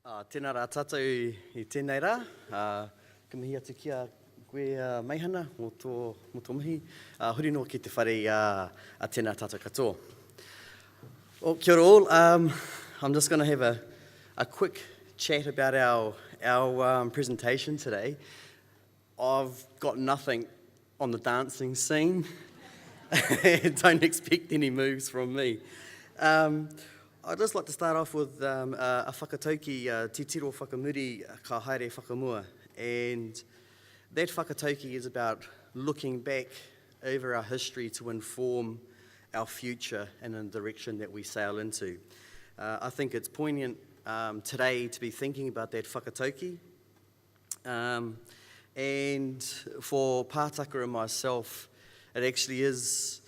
Tēnā rā tātou I tēnei rā. Ka mihi atu kia koe maihana mo tō mihi. Huri no ki te whare a tēnā tātou katoa. Well, kia ora all. I'm just going to have a quick chat about our presentation today. I've got nothing on the dancing scene. Don't expect any moves from me. I'd just like to start off with a whakatauki, te tiro whakamuri ka haere whakamua. And that whakatauki is about looking back over our history to inform our future and the direction that we sail into. I think it's poignant today to be thinking about that whakatauki. And for Pataka and myself, it actually is.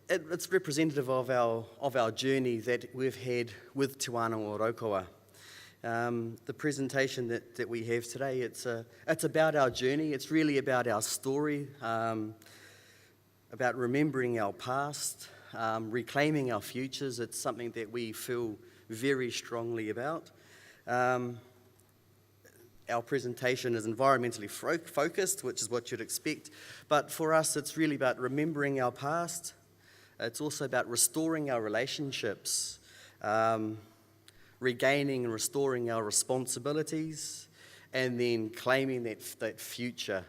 It's representative of our journey that we've had with Te Wānau o Raukawa. The presentation that we have today, it's about our journey. It's really about our story, about remembering our past, reclaiming our futures. It's something that we feel very strongly about. Our presentation is environmentally focused, which is what you'd expect. But for us, it's really about remembering our past. It's also about restoring our relationships, regaining and restoring our responsibilities, and then claiming that future.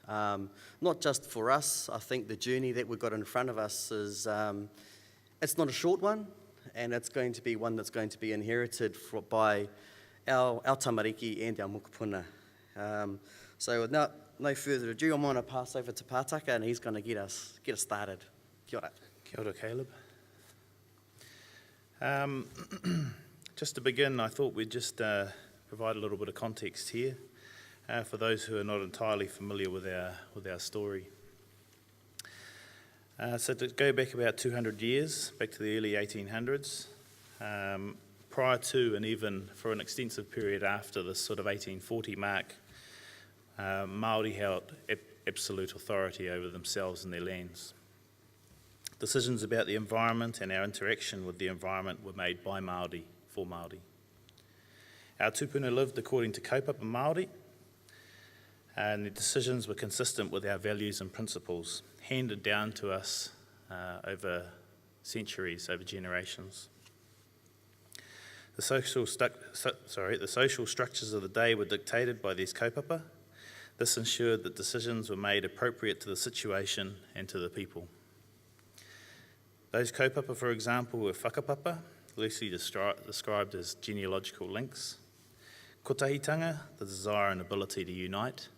Not just for us. I think the journey that we've got in front of us is, it's not a short one, and it's going to be one that's going to be inherited by our tamariki and our mokopuna. So with no further ado, I'm going to pass over to Pataka, and he's going to get us started. Kia ora. Kia ora, Caleb. Just to begin, I thought we'd just provide a little bit of context here for those who are not entirely familiar with our story. So to go back about 200 years, back to the early 1800s, prior to and even for an extensive period after this sort of 1840 mark, Māori held absolute authority over themselves and their lands. Decisions about the environment and our interaction with the environment were made by Māori for Māori. Our tupuna lived according to kaupapa Māori, and the decisions were consistent with our values and principles, handed down to us over centuries, over generations. The social structures of the day were dictated by these kaupapa. This ensured that decisions were made appropriate to the situation and to the people. Those kaupapa, for example, were whakapapa, loosely described as genealogical links, kotahitanga, the desire and ability to unite,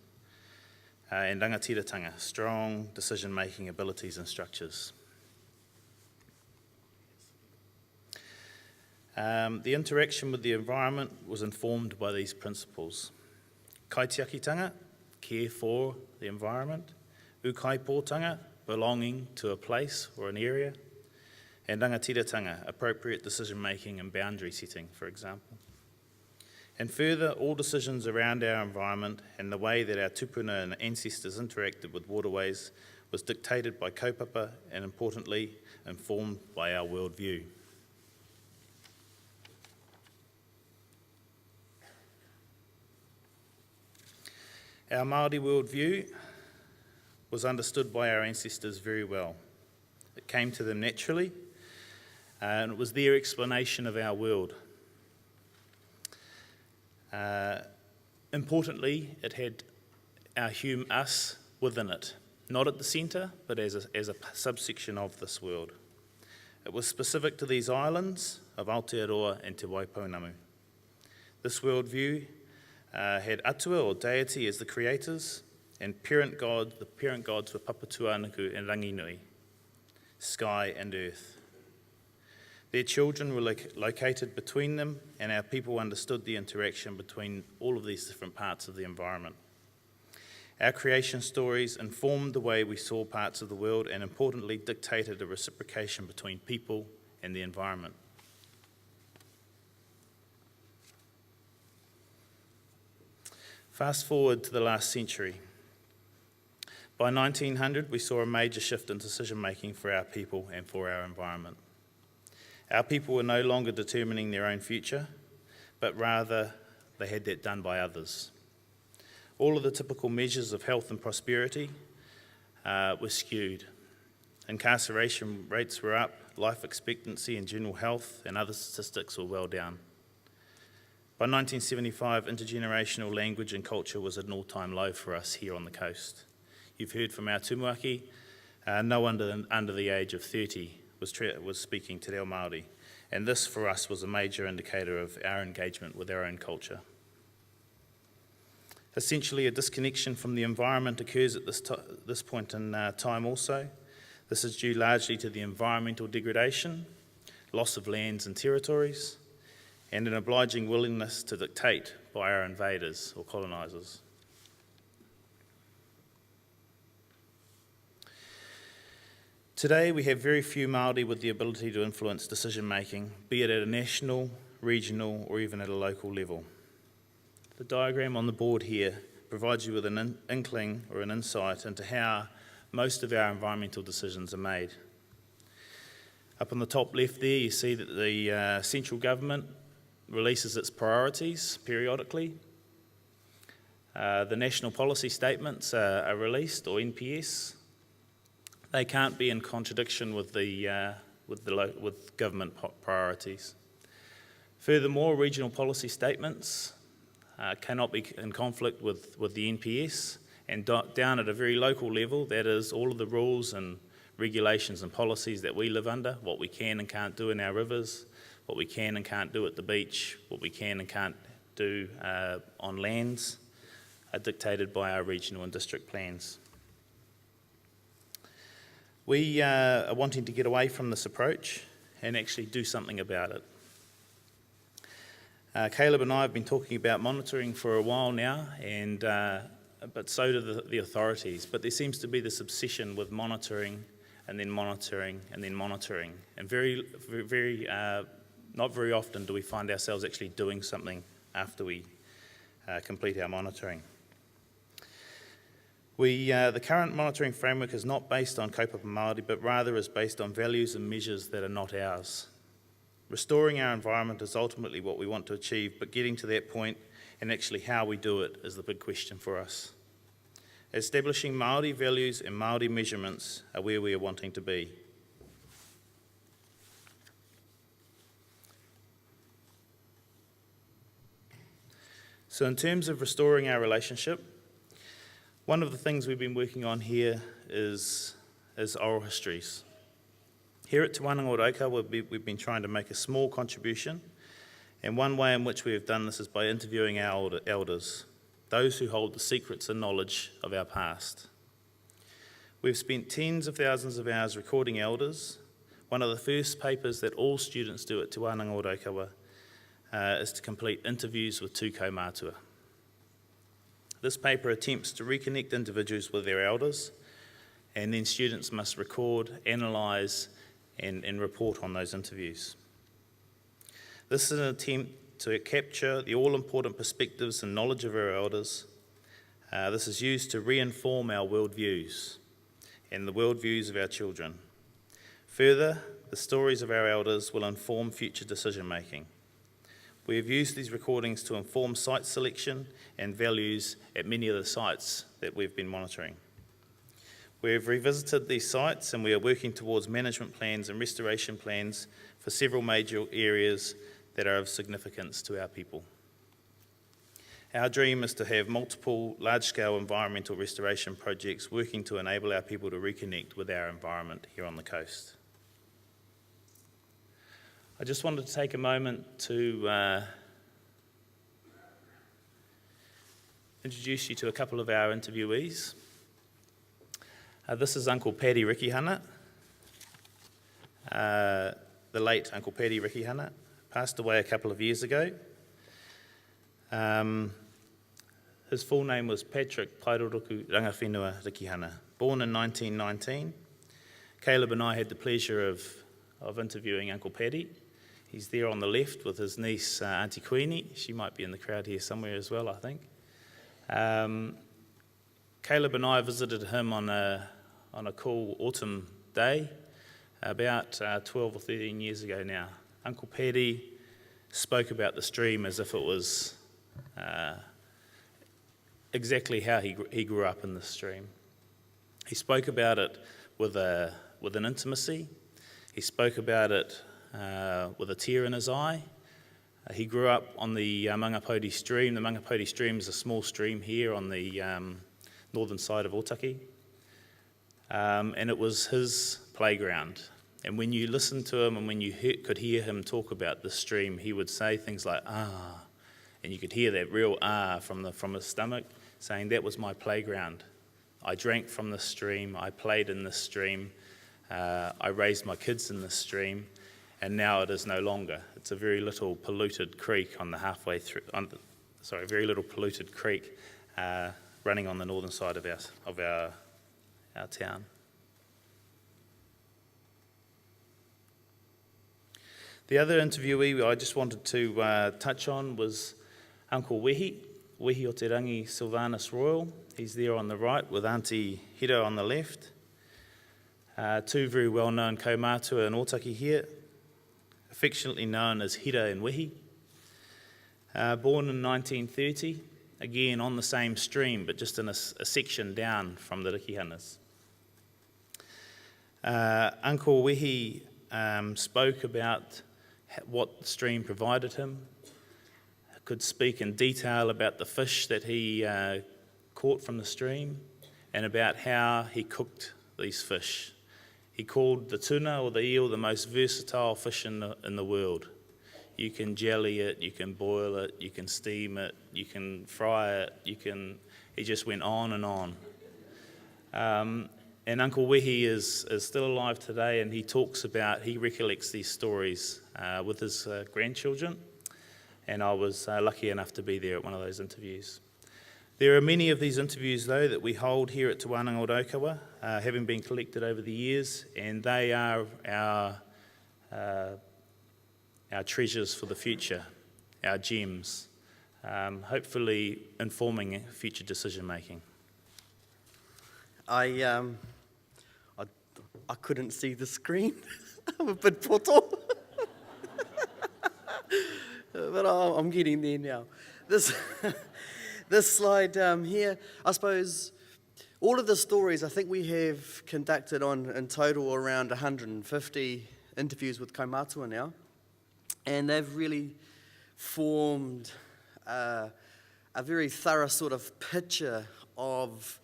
and rangatiratanga, strong decision-making abilities and structures. The interaction with the environment was informed by these principles. Kaitiakitanga, care for the environment, ukaipōtanga, belonging to a place or an area, and rangatiratanga, appropriate decision-making and boundary setting, for example. And further, all decisions around our environment and the way that our tupuna and ancestors interacted with waterways was dictated by kaupapa and, importantly, informed by our worldview. Our Māori worldview was understood by our ancestors very well. It came to them naturally, and it was their explanation of our world. Importantly, it had us within it, not at the centre, but as a subsection of this world. It was specific to these islands of Aotearoa and Te Waipounamu. This worldview had atua or deity as the creators, and the parent gods were Papatuanuku and Ranginui, sky and earth. Their children were located between them, and our people understood the interaction between all of these different parts of the environment. Our creation stories informed the way we saw parts of the world and, importantly, dictated a reciprocation between people and the environment. Fast forward to the last century. By 1900, we saw a major shift in decision-making for our people and for our environment. Our people were no longer determining their own future, but rather they had that done by others. All of the typical measures of health and prosperity were skewed. Incarceration rates were up, life expectancy and general health and other statistics were well down. By 1975, intergenerational language and culture was at an all-time low for us here on the coast. You've heard from our tumuaki, no one under the age of 30 was speaking Te Reo Māori, and this for us was a major indicator of our engagement with our own culture. Essentially, a disconnection from the environment occurs at this point in time also. This is due largely to the environmental degradation, loss of lands and territories, and an obliging willingness to dictate by our invaders or colonisers. Today, we have very few Māori with the ability to influence decision-making, be it at a national, regional, or even at a local level. The diagram on the board here provides you with an inkling or an insight into how most of our environmental decisions are made. Up on the top left there, you see that the central government releases its priorities periodically. The national policy statements are released, or NPS. They can't be in contradiction with government priorities. Furthermore, regional policy statements cannot be in conflict with the NPS, and down at a very local level, that is all of the rules and regulations and policies that we live under, what we can and can't do in our rivers, what we can and can't do at the beach, what we can and can't do on lands, are dictated by our regional and district plans. We are wanting to get away from this approach and actually do something about it. Caleb and I have been talking about monitoring for a while now, but so do the authorities. But there seems to be this obsession with monitoring and then monitoring and then monitoring. And not very often do we find ourselves actually doing something after we complete our monitoring. The current monitoring framework is not based on kaupapa Māori, but rather is based on values and measures that are not ours. Restoring our environment is ultimately what we want to achieve, but getting to that point and actually how we do it is the big question for us. Establishing Māori values and Māori measurements are where we are wanting to be. So in terms of restoring our relationship, one of the things we've been working on here is oral histories. Here at Te Wānanga o Rauka, we've been trying to make a small contribution, and one way in which we have done this is by interviewing our elders, those who hold the secrets and knowledge of our past. We've spent tens of thousands of hours recording elders. One of the first papers that all students do at Te Wānanga o Rauka is to complete interviews with tū kaumātua. This paper attempts to reconnect individuals with their elders, and then students must record, analyse, and report on those interviews. This is an attempt to capture the all-important perspectives and knowledge of our elders. This is used to re-inform our worldviews and the worldviews of our children. Further, the stories of our elders will inform future decision-making. We have used these recordings to inform site selection and values at many of the sites that we've been monitoring. We have revisited these sites and we are working towards management plans and restoration plans for several major areas that are of significance to our people. Our dream is to have multiple large-scale environmental restoration projects working to enable our people to reconnect with our environment here on the coast. I just wanted to take a moment to introduce you to a couple of our interviewees. This is Uncle Paddy Rikihana. The late Uncle Paddy Rikihana passed away a couple of years ago. His full name was Patrick Pairoroku Rangawhenua Rikihana, born in 1919. Caleb and I had the pleasure of interviewing Uncle Paddy. He's there on the left with his niece, Auntie Queenie. She might be in the crowd here somewhere as well, I think. Caleb and I visited him on a cool autumn day about 12 or 13 years ago now. Uncle Paddy spoke about the stream as if it was exactly how he grew up in the stream. He spoke about it with an intimacy. He spoke about it with a tear in his eye. He grew up on the Mangapodi stream. The Mangapodi stream is a small stream here on the northern side of Otaki. And it was his playground. And when you listened to him and when you could hear him talk about the stream, he would say things like, ah, and you could hear that real ah from his stomach, saying, that was my playground. I drank from the stream, I played in the stream, I raised my kids in the stream, and now it is no longer. It's a very little polluted creek on the halfway through, very little polluted creek running on the northern side of our town. The other interviewee I just wanted to touch on was Uncle Wehi o Te Rangi Sylvanus Royal. He's there on the right with Auntie Hira on the left. Two very well-known kaumātua in Otaki here, affectionately known as Hira and Wehi. Born in 1930, again on the same stream, but just in a section down from the Rikihanas. Uncle Wehi spoke about what the stream provided him, could speak in detail about the fish that he caught from the stream and about how he cooked these fish. He called the tuna or the eel the most versatile fish in the world. You can jelly it, you can boil it, you can steam it, you can fry it, he just went on and on. And Uncle Wehi is still alive today, and he recollects these stories with his grandchildren, and I was lucky enough to be there at one of those interviews. There are many of these interviews, though, that we hold here at Te Wānanga o Raukawa, having been collected over the years, and they are our treasures for the future, our gems, hopefully informing future decision-making. I couldn't see the screen. I'm a bit poto. But I'm getting there now. This slide here, I suppose all of the stories, I think we have conducted on in total around 150 interviews with kaumātua now. And they've really formed a very thorough sort of picture of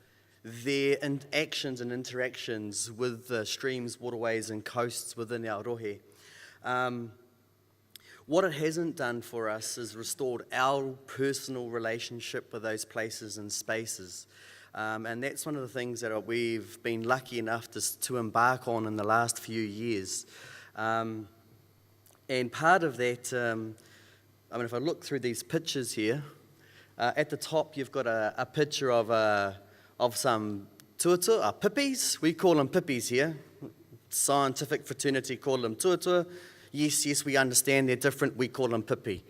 their actions and interactions with the streams, waterways and coasts within our rohe. What it hasn't done for us is restored our personal relationship with those places and spaces. And that's one of the things that we've been lucky enough to embark on in the last few years. And part of that, if I look through these pictures here, at the top you've got a picture of some tuatua, pippies. We call them pippies here. Scientific fraternity call them tuatua. Yes, we understand they're different. We call them pipi.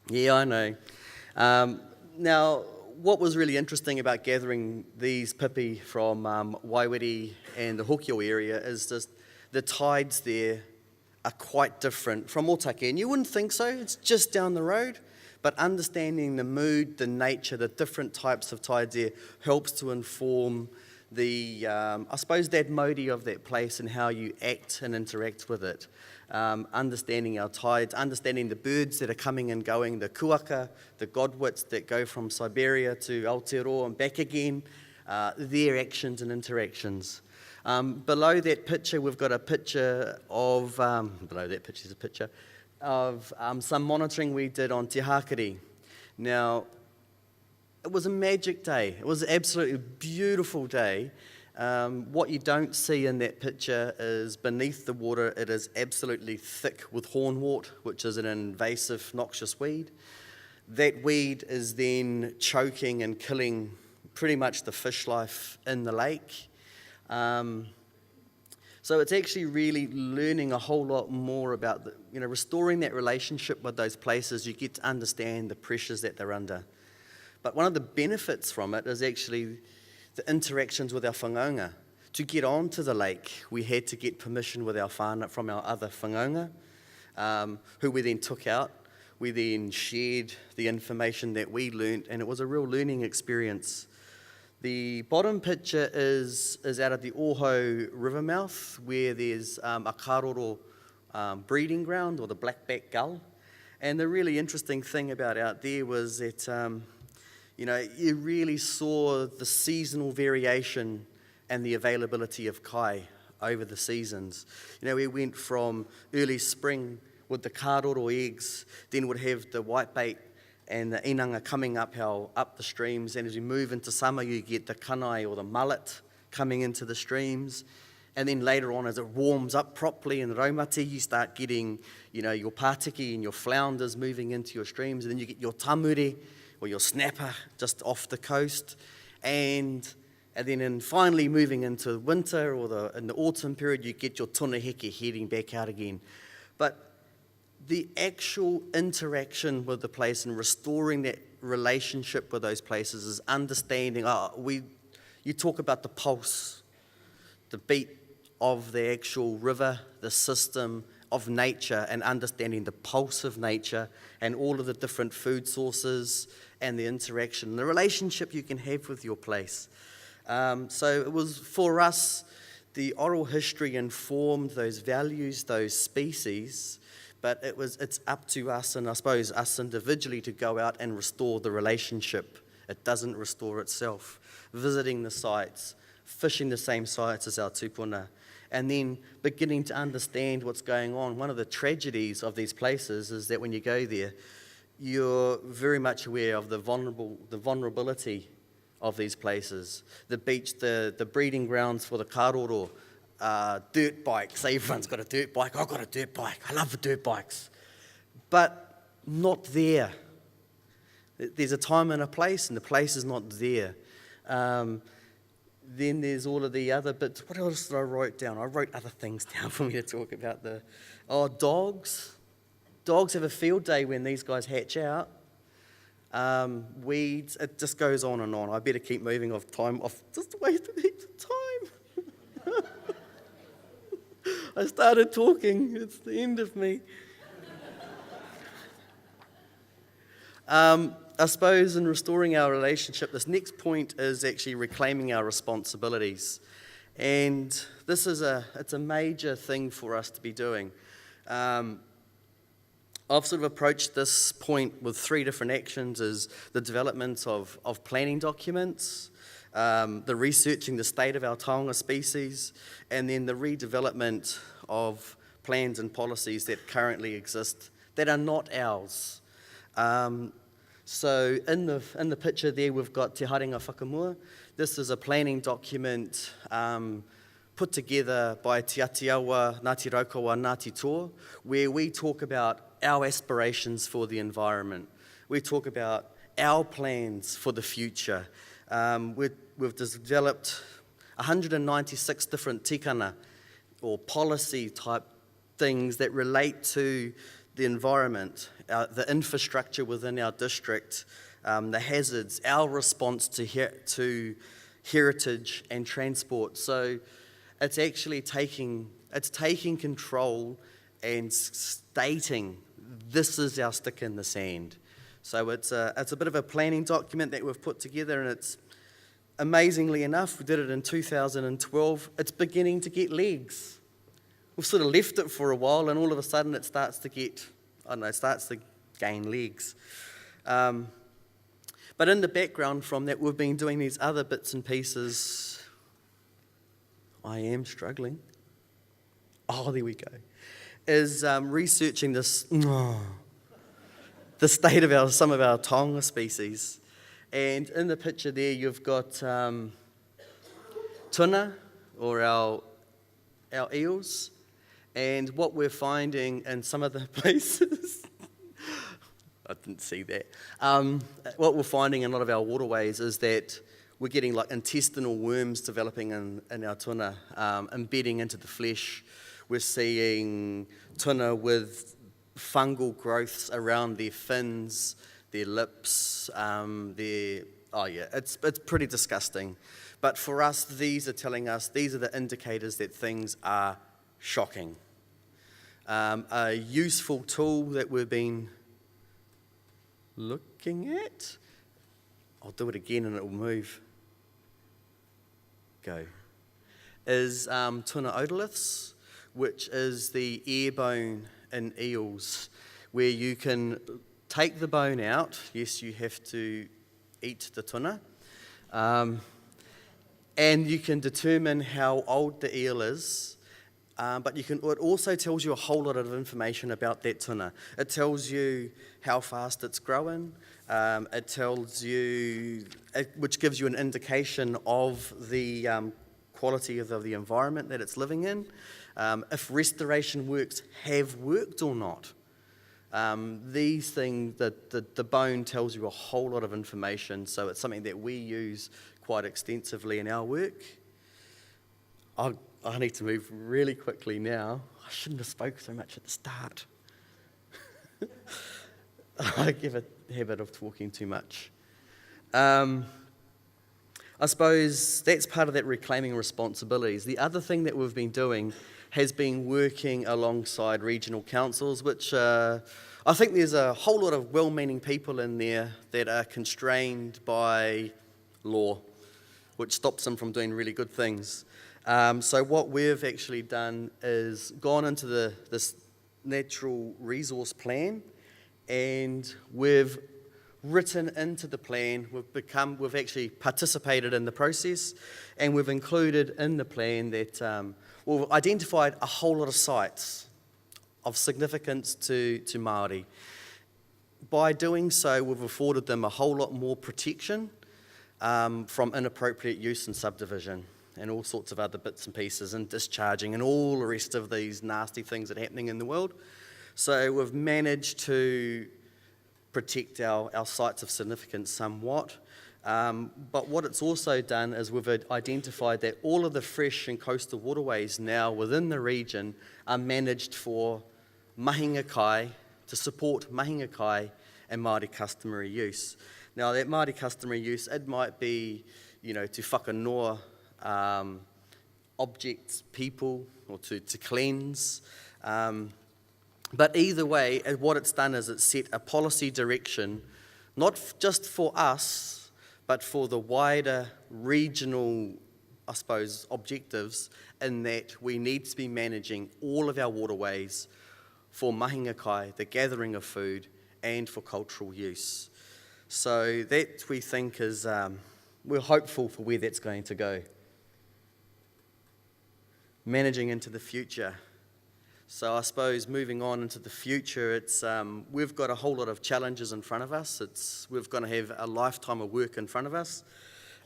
Yeah, I know. Now, what was really interesting about gathering these pipi from Waiwiri and the Hokio area is just the tides there are quite different from Otaki. And you wouldn't think so. It's just down the road. But understanding the mood, the nature, the different types of tides there helps to inform that modi of that place and how you act and interact with it. Understanding our tides, understanding the birds that are coming and going, the kuaka, the godwits that go from Siberia to Aotearoa and back again, their actions and interactions. Below that picture, we've got a picture of, some monitoring we did on Te Hakari. Now, it was a magic day. It was an absolutely beautiful day. What you don't see in that picture is beneath the water, it is absolutely thick with hornwort, which is an invasive, noxious weed. That weed is then choking and killing pretty much the fish life in the lake. So it's actually really learning a whole lot more about restoring that relationship with those places. You get to understand the pressures that they're under. But one of the benefits from it is actually the interactions with our whanaunga. To get onto the lake, we had to get permission with our whānau from our other whanaunga. who we then took out. We then shared the information that we learnt, and it was a real learning experience. The bottom picture is out of the Oho River mouth, where there's a karoro breeding ground, or the black-backed gull. And the really interesting thing about out there was that, you really saw the seasonal variation and the availability of kai over the seasons. We went from early spring with the karoro eggs, then would have the whitebait and the inanga coming up the streams, and as you move into summer, you get the kanai or the mullet coming into the streams, and then later on, as it warms up properly in Raumati, you start getting, your pataki and your flounders moving into your streams, and then you get your tamure or your snapper just off the coast, and then finally moving into winter or in the autumn period, you get your tuna heke heading back out again. But the actual interaction with the place and restoring that relationship with those places is understanding, you talk about the pulse, the beat of the actual river, the system of nature, and understanding the pulse of nature and all of the different food sources and the interaction, the relationship you can have with your place. So it was, for us, the oral history informed those values, those species, but it's up to us, and I suppose us individually, to go out and restore the relationship. It doesn't restore itself. Visiting the sites, fishing the same sites as our tupuna, and then beginning to understand what's going on. One of the tragedies of these places is that when you go there, you're very much aware of the vulnerability of these places. The beach, the breeding grounds for the karoro, dirt bikes. Everyone's got a dirt bike. I've got a dirt bike. I love the dirt bikes. But not there. There's a time and a place, and the place is not there. Then there's all of the other bits. What else did I write down? I wrote other things down for me to talk about. Dogs. Dogs have a field day when these guys hatch out. Weeds. It just goes on and on. I better keep moving off time. I've just wasted heaps of time. I started talking. It's the end of me. I suppose in restoring our relationship, this next point is actually reclaiming our responsibilities. And this is it's a major thing for us to be doing. I've sort of approached this point with 3 different actions: is the development of planning documents, the researching the state of our taonga species, and then the redevelopment of plans and policies that currently exist that are not ours. So in the picture there, we've got Te Haringa Whakamua. This is a planning document put together by Te Atiawa, Ngāti Raukawa, Ngāti Toa, where we talk about our aspirations for the environment. We talk about our plans for the future. We've developed 196 different tikana or policy type things that relate to the environment, the infrastructure within our district, the hazards, our response to heritage and transport. So it's actually taking control and stating this is our stick in the sand. So it's a bit of a planning document that we've put together, and it's amazingly enough, we did it in 2012. It's beginning to get legs. We've sort of left it for a while, and all of a sudden it starts to gain legs. But in the background from that, we've been doing these other bits and pieces. I am struggling. Oh, there we go. Is researching this, the state of some of our taonga species. And in the picture there, you've got tuna, or our eels. And what we're finding in some of the places, I didn't see that. What we're finding in a lot of our waterways is that we're getting like intestinal worms developing in our tuna, embedding into the flesh. We're seeing tuna with fungal growths around their fins, their lips, it's pretty disgusting. But for us, these are the indicators that things are shocking. A useful tool that we've been looking at, I'll do it again and it will move. Go. Is tuna otoliths, which is the air bone in eels, where you can take the bone out. Yes, you have to eat the tuna. And you can determine how old the eel is, but it also tells you a whole lot of information about that tuna. It tells you how fast it's growing. It tells you, which gives you an indication of the quality of the environment that it's living in, if restoration works have worked or not. These things, the bone tells you a whole lot of information, so it's something that we use quite extensively in our work. I need to move really quickly now. I shouldn't have spoke so much at the start. I have a habit of talking too much. I suppose that's part of that reclaiming responsibilities. The other thing that we've been doing has been working alongside regional councils, which I think there's a whole lot of well-meaning people in there that are constrained by law, which stops them from doing really good things. So what we've actually done is gone into this natural resource plan, and we've written into the plan, we've actually participated in the process, and we've included in the plan that we've identified a whole lot of sites of significance to Māori. By doing so, we've afforded them a whole lot more protection from inappropriate use and subdivision and all sorts of other bits and pieces and discharging and all the rest of these nasty things that are happening in the world. So we've managed to protect our sites of significance somewhat. But what it's also done is we've identified that all of the fresh and coastal waterways now within the region are managed for mahinga kai, to support mahinga kai and Māori customary use. Now that Māori customary use, it might be, to whakanoa objects, people, or to cleanse. But either way, what it's done is it's set a policy direction, not just for us, but for the wider regional, I suppose, objectives, in that we need to be managing all of our waterways for mahinga kai, the gathering of food, and for cultural use. So that, we think, is, we're hopeful for where that's going to go. Managing into the future. So I suppose moving on into the future, it's we've got a whole lot of challenges in front of us. We've got to have a lifetime of work in front of us.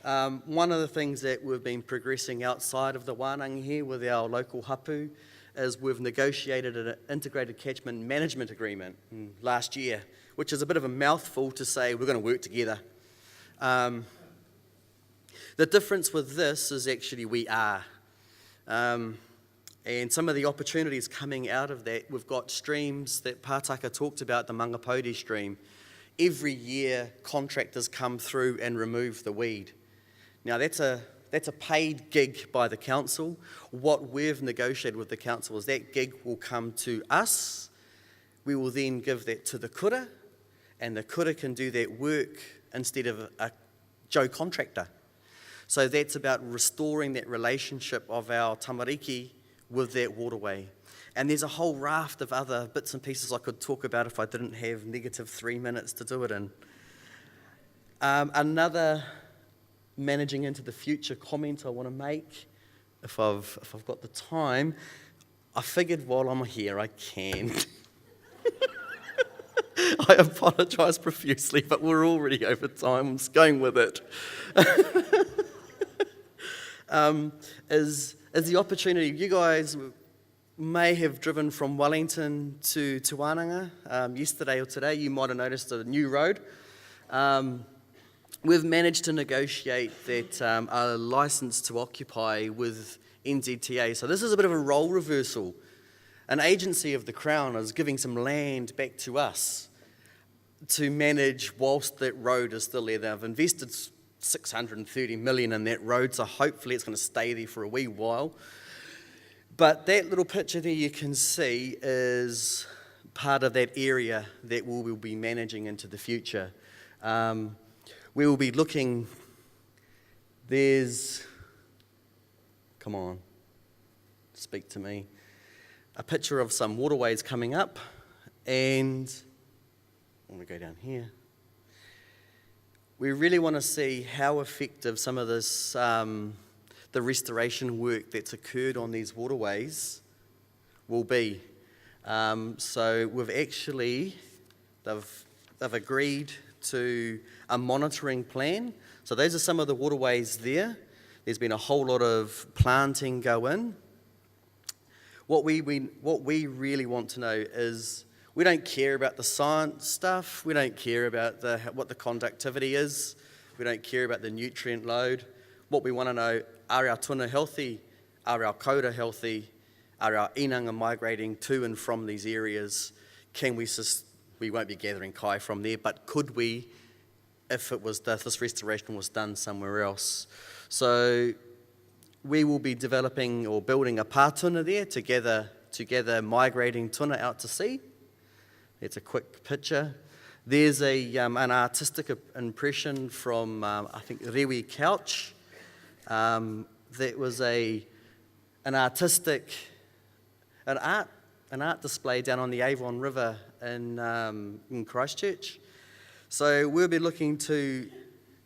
One of the things that we've been progressing outside of the wānanga here with our local hapu is we've negotiated an integrated catchment management agreement last year, which is a bit of a mouthful to say we're going to work together. The difference with this is actually we are. And some of the opportunities coming out of that, we've got streams that Pataka talked about, the Mangapodi stream. Every year, contractors come through and remove the weed. Now, that's a paid gig by the council. What we've negotiated with the council is that gig will come to us. We will then give that to the kura, and the kura can do that work instead of a Joe contractor. So that's about restoring that relationship of our tamariki with that waterway. And there's a whole raft of other bits and pieces I could talk about if I didn't have negative 3 minutes to do it in. Another managing into the future comment I want to make, if I've got the time, I figured while I'm here I can. I apologise profusely, but we're already over time. I'm just going with it. Is the opportunity. You guys may have driven from Wellington to Wānanga yesterday or today. You might have noticed a new road. We've managed to negotiate that a licence to occupy with NZTA. So this is a bit of a role reversal. An agency of the Crown is giving some land back to us to manage whilst that road is still there. They've invested 630 million in that road, so hopefully it's going to stay there for a wee while. But that little picture there you can see is part of that area that we will be managing into the future. We will be looking, come on, speak to me, a picture of some waterways coming up, and I'm going to go down here. We really want to see how effective some of this, the restoration work that's occurred on these waterways will be. So we've actually, they've agreed to a monitoring plan. So those are some of the waterways there. There's been a whole lot of planting go in. What we really want to know is, we don't care about the science stuff. We don't care about what the conductivity is. We don't care about the nutrient load. What we want to know, are our tuna healthy? Are our koura healthy? Are our inanga migrating to and from these areas? We won't be gathering kai from there, but could we, if this restoration was done somewhere else? So we will be developing or building a pātuna there together migrating tuna out to sea. It's a quick picture. There's an artistic impression from, I think, Rewi Couch. That was an art display down on the Avon River in Christchurch. So we'll be looking to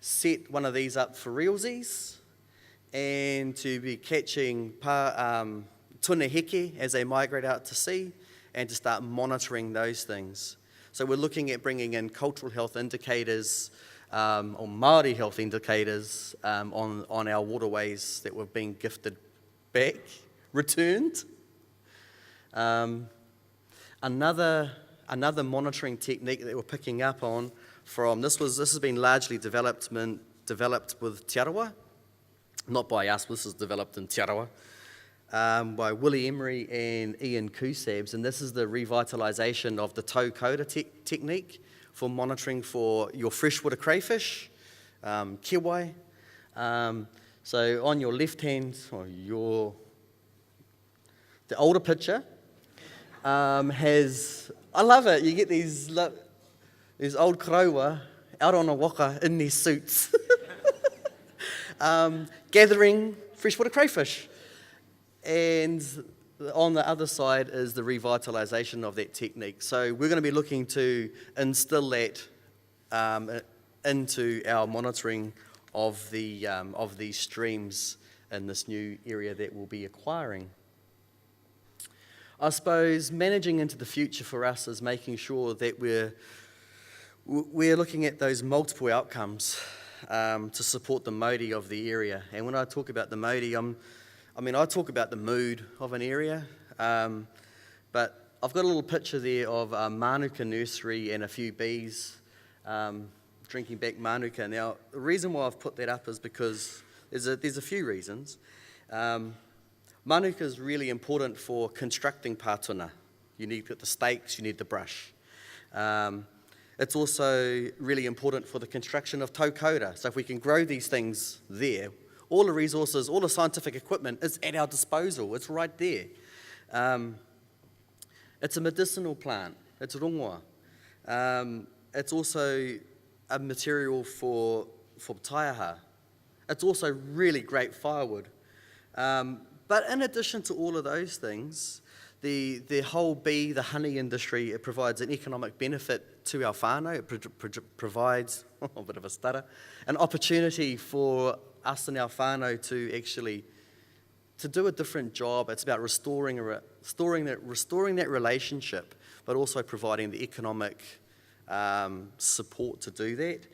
set one of these up for realsies and to be catching tuna heke as they migrate out to sea, and to start monitoring those things. So we're looking at bringing in cultural health indicators or Māori health indicators on our waterways that were being gifted back, returned. Another monitoring technique that we're picking up on from, this has been largely developed with Te Arawa, not by us, this is developed in Te Arawa. By Willie Emery and Ian Kusabs, and this is the revitalisation of the tau koura technique for monitoring for your freshwater crayfish, kiwai. So on your left hand, the older picture has, I love it, you get these old karaua out on a waka in their suits, gathering freshwater crayfish. And on the other side is the revitalisation of that technique. So we're going to be looking to instill that into our monitoring of these streams in this new area that we'll be acquiring. I suppose managing into the future for us is making sure that we're looking at those multiple outcomes to support the mauri of the area. And when I talk about the mauri, I talk about the mood of an area, but I've got a little picture there of a manuka nursery and a few bees drinking back manuka. Now, the reason why I've put that up is because there's a few reasons. Manuka is really important for constructing pātuna. You need the stakes, you need the brush. It's also really important for the construction of tau koura. So if we can grow these things there, all the resources, all the scientific equipment is at our disposal. It's right there. It's a medicinal plant. It's rongoa. It's also a material for taiaha. It's also really great firewood. But in addition to all of those things, the whole bee, the honey industry, it provides an economic benefit to our whānau. It provides, a bit of a stutter, an opportunity for us and our whānau to do a different job. It's about restoring that relationship, but also providing the economic support to do that.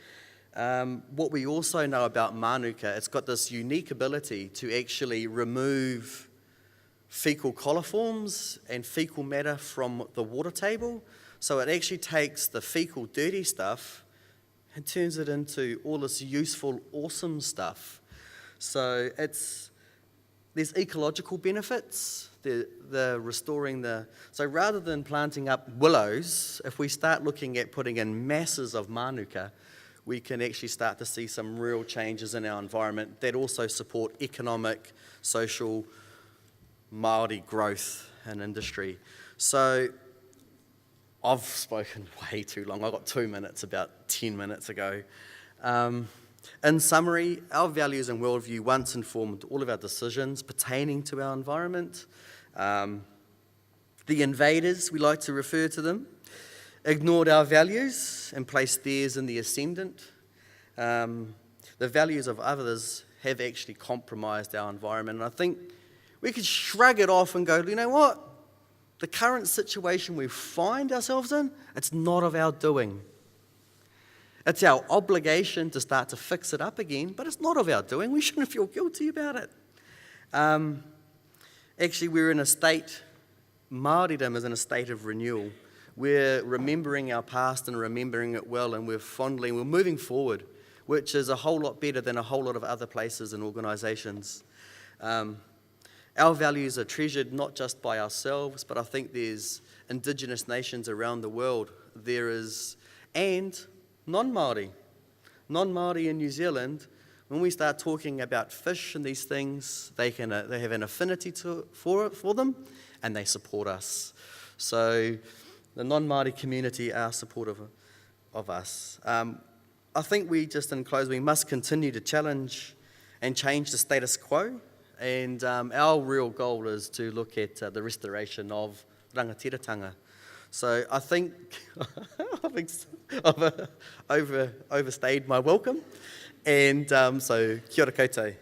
What we also know about manuka, it's got this unique ability to actually remove fecal coliforms and fecal matter from the water table. So it actually takes the fecal dirty stuff and turns it into all this useful, awesome stuff. So there's ecological benefits. The restoring so rather than planting up willows, if we start looking at putting in masses of manuka, we can actually start to see some real changes in our environment that also support economic, social, Māori growth and industry. So I've spoken way too long. I got 2 minutes about 10 minutes ago. In summary, our values and worldview once informed all of our decisions pertaining to our environment. The invaders, we like to refer to them, ignored our values and placed theirs in the ascendant. The values of others have actually compromised our environment. And I think we could shrug it off and go, you know what? The current situation we find ourselves in, it's not of our doing. It's our obligation to start to fix it up again, but it's not of our doing. We shouldn't feel guilty about it. Actually, we're in a state, Māoridom is in a state of renewal. We're remembering our past and remembering it well, and we're moving forward, which is a whole lot better than a whole lot of other places and organisations. Our values are treasured not just by ourselves, but I think there's Indigenous nations around the world. There is, and non-Māori in New Zealand. When we start talking about fish and these things, they have an affinity for them, and they support us. So the non-Māori community are supportive of us. I think in close, we must continue to challenge and change the status quo. And our real goal is to look at the restoration of rangatiratanga. So I think I've overstayed my welcome. And so kia ora koutou.